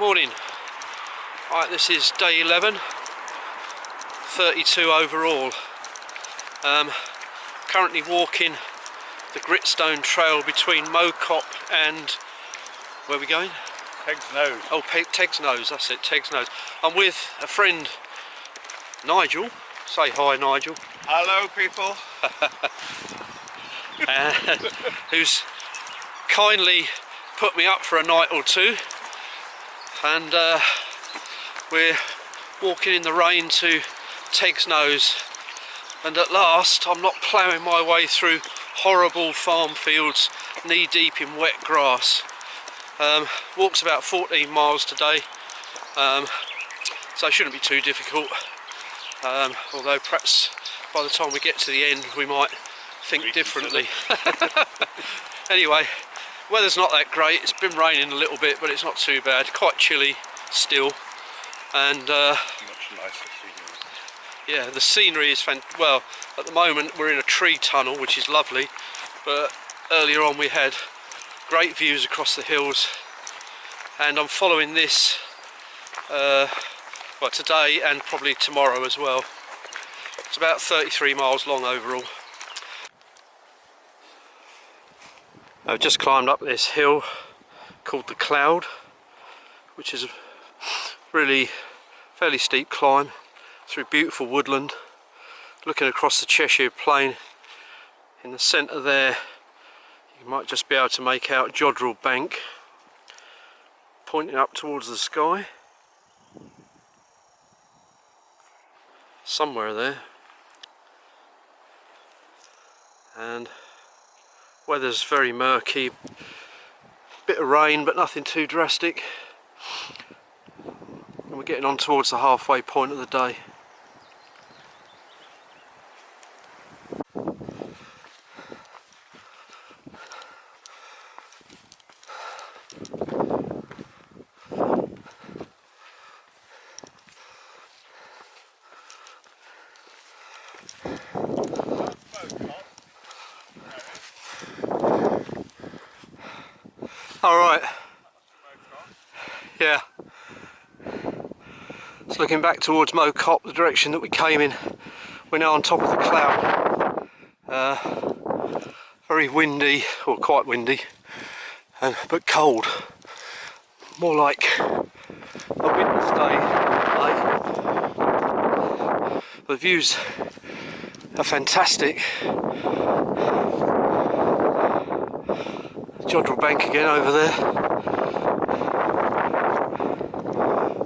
Morning. Right, this is day 11, 32 overall. Currently walking the Gritstone Trail between Mocop and, where are we going? Teg's Nose. Oh, Teg's Nose, that's it, Teg's Nose. I'm with a friend, Nigel. Say hi, Nigel. Hello, people. Who's kindly put me up for a night or two, and we're walking in the rain to Teg's Nose, and at last I'm not ploughing my way through horrible farm fields knee deep in wet grass. Walk's about 14 miles today, so it shouldn't be too difficult, although perhaps by the time we get to the end we might think differently. Anyway, weather's not that great. It's been raining a little bit, but it's not too bad. Quite chilly still, and much nicer scenery. yeah, the scenery is well, at the moment we're in a tree tunnel, which is lovely, but earlier on we had great views across the hills, and I'm following this well, today and probably tomorrow as well. It's about 33 miles long overall. I've just climbed up this hill called the Cloud, which is a really fairly steep climb through beautiful woodland, looking across the Cheshire Plain. In the centre there you might just be able to make out Jodrell Bank pointing up towards the sky somewhere there, and weather's very murky, bit of rain but nothing too drastic, and we're getting on towards the halfway point of the day. Alright, yeah, it's looking back towards Mocop, the direction that we came in. We're now on top of the Cloud. Very windy, or quite windy, but cold. More like a winter's day. The views are fantastic. Jodrell Bank again over there.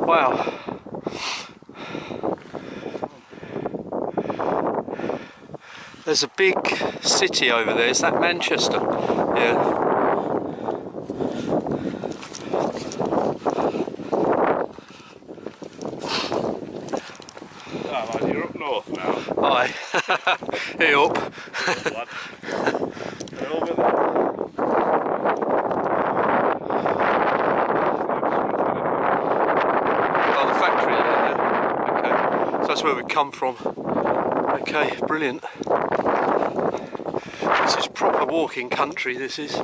Wow. There's a big city over there. Is that Manchester? Yeah. Oh, man, you're up north now. Aye. Hey up. That's where we come from. Okay, brilliant. This is proper walking country, this is.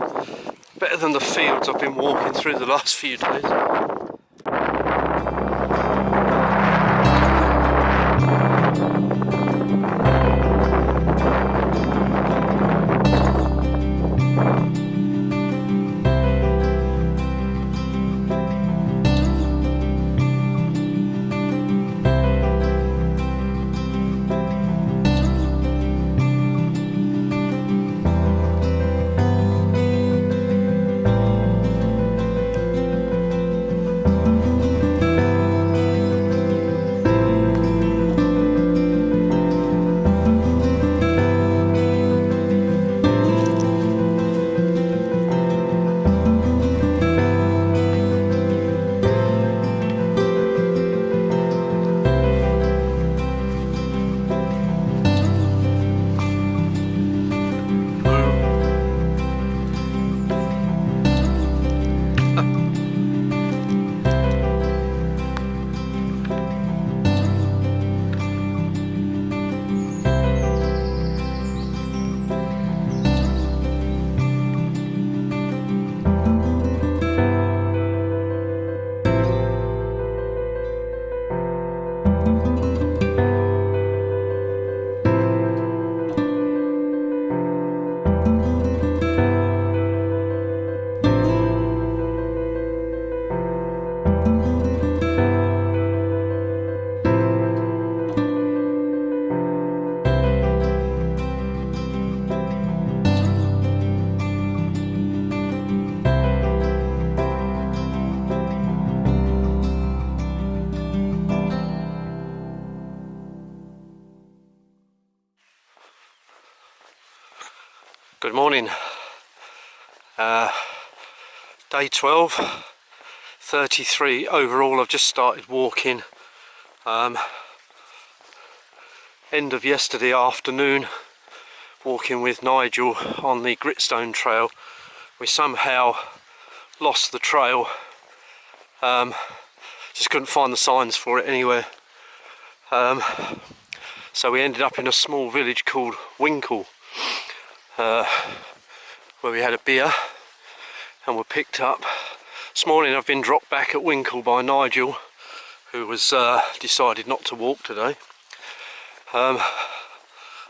Better than the fields I've been walking through the last few days. Good morning. Day 12, 33 overall. I've just started walking. End of yesterday afternoon, walking with Nigel on the Gritstone Trail. We somehow lost the trail. Just couldn't find the signs for it anywhere. So we ended up in a small village called Winkle, where we had a beer and were picked up. This morning I've been dropped back at Winkle by Nigel, who was decided not to walk today. I'm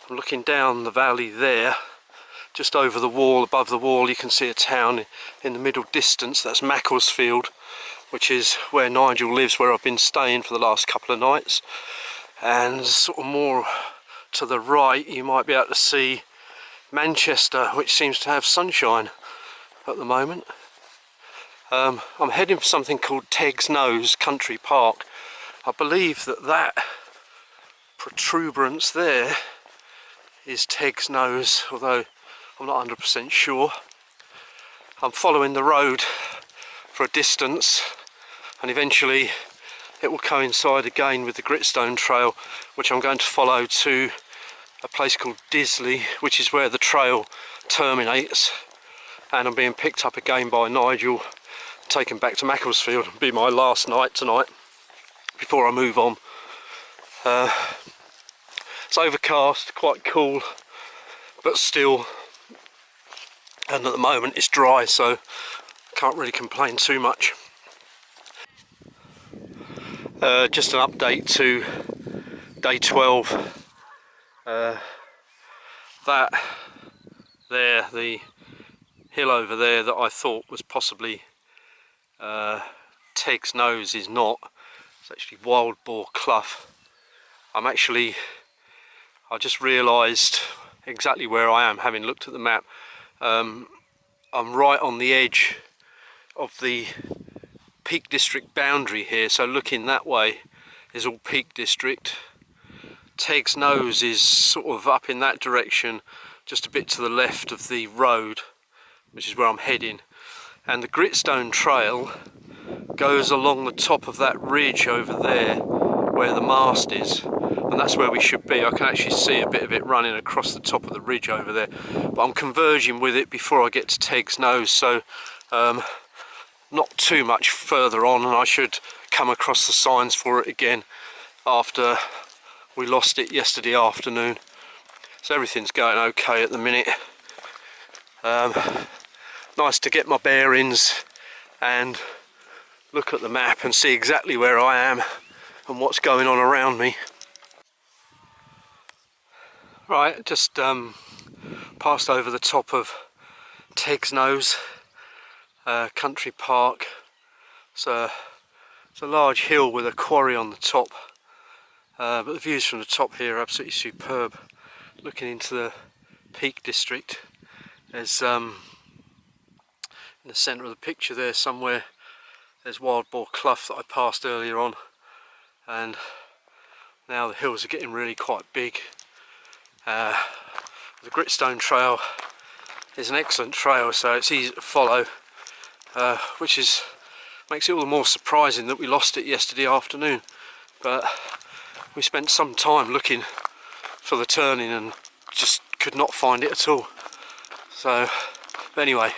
looking down the valley there, just over the wall, above the wall you can see a town in the middle distance. That's Macclesfield, which is where Nigel lives, where I've been staying for the last couple of nights. And sort of more to the right you might be able to see Manchester, which seems to have sunshine at the moment. I'm heading for something called Teg's Nose Country Park. I believe that protuberance there is Teg's Nose, although I'm not 100% sure. I'm following the road for a distance, and eventually it will coincide again with the Gritstone Trail, which I'm going to follow to a place called Disley, which is where the trail terminates. And I'm being picked up again by Nigel, taken back to Macclesfield. It'll be my last night tonight before I move on. It's overcast, quite cool, but still, and at the moment it's dry, so can't really complain too much. Just an update to day 12. That there, the hill over there that I thought was possibly Teg's Nose, is not. It's actually Wild Boar Clough. I just realised exactly where I am, having looked at the map. I'm right on the edge of the Peak District boundary here, so looking that way is all Peak District. Teg's Nose is sort of up in that direction, just a bit to the left of the road, which is where I'm heading. And the Gritstone Trail goes along the top of that ridge over there where the mast is, and that's where we should be. I can actually see a bit of it running across the top of the ridge over there, but I'm converging with it before I get to Teg's Nose, so not too much further on, and I should come across the signs for it again after we lost it yesterday afternoon. So everything's going okay at the minute. Nice to get my bearings and look at the map and see exactly where I am and what's going on around me. Right, just passed over the top of Teg's Nose Country Park. It's a large hill with a quarry on the top, but the views from the top here are absolutely superb. Looking into the Peak District, there's in the centre of the picture there somewhere, there's Wild Boar Clough that I passed earlier on, and now the hills are getting really quite big. The Gritstone Trail is an excellent trail, so it's easy to follow, which makes it all the more surprising that we lost it yesterday afternoon. But we spent some time looking for the turning and just could not find it at all. So anyway,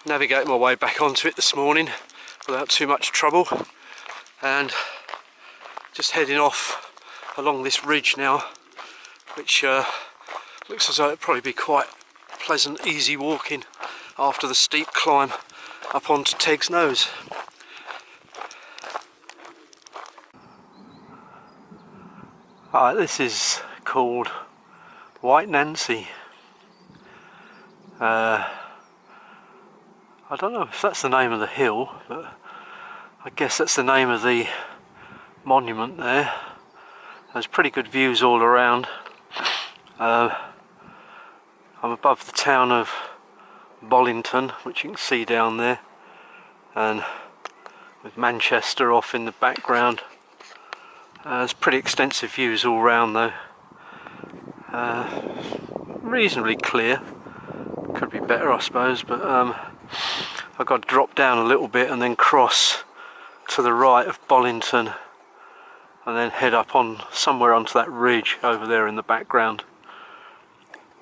navigating my way back onto it this morning without too much trouble, and just heading off along this ridge now, which looks as though it'd probably be quite pleasant, easy walking after the steep climb up onto Teg's Nose. Alright, this is called White Nancy. I don't know if that's the name of the hill, but I guess that's the name of the monument there. There's pretty good views all around. I'm above the town of Bollington, which you can see down there, and with Manchester off in the background. There's pretty extensive views all round though. Reasonably clear. Could be better, I suppose, but I've got to drop down a little bit and then cross to the right of Bollington and then head up on somewhere onto that ridge over there in the background.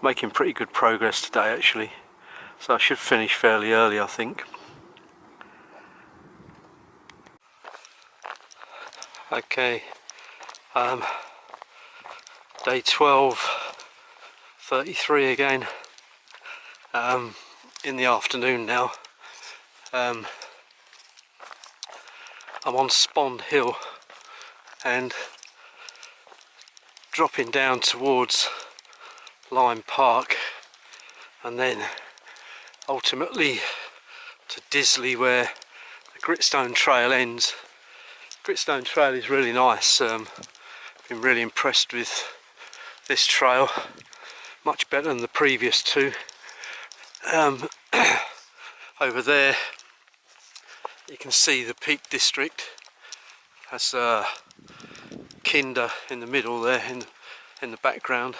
Making pretty good progress today actually, so I should finish fairly early, I think. Okay, day 12:33 again, in the afternoon now. I'm on Spond Hill and dropping down towards Lyme Park and then ultimately to Disley where the Gritstone Trail ends. Gritstone Trail is really nice. Been really impressed with this trail, much better than the previous two. Over there you can see the Peak District. That's Kinder in the middle there in the background,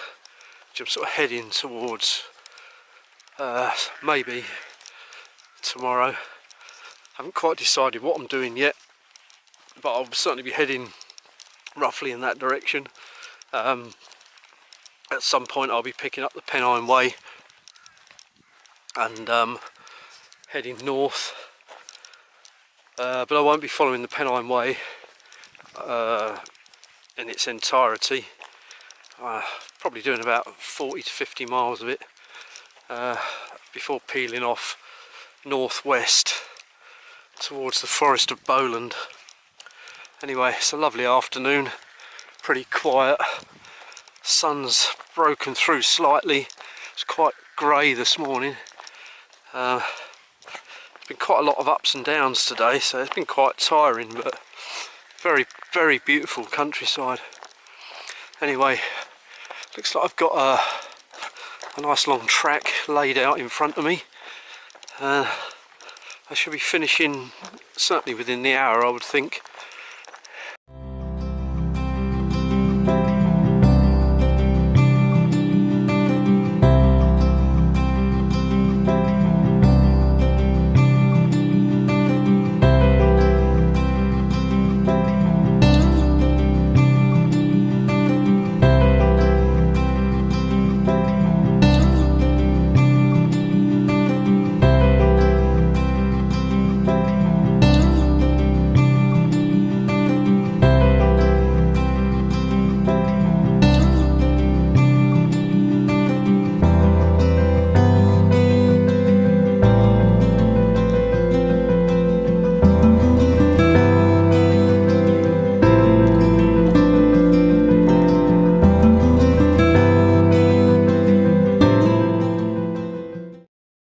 which I'm sort of heading towards maybe tomorrow. Haven't quite decided what I'm doing yet, but I'll certainly be heading roughly in that direction. At some point I'll be picking up the Pennine Way and heading north, but I won't be following the Pennine Way in its entirety. Probably doing about 40 to 50 miles of it before peeling off northwest towards the Forest of Bowland. Anyway, it's a lovely afternoon, pretty quiet. Sun's broken through slightly. It's quite grey this morning. There's been quite a lot of ups and downs today, so it's been quite tiring, but very, very beautiful countryside. Anyway, looks like I've got a nice long track laid out in front of me. I should be finishing certainly within the hour, I would think.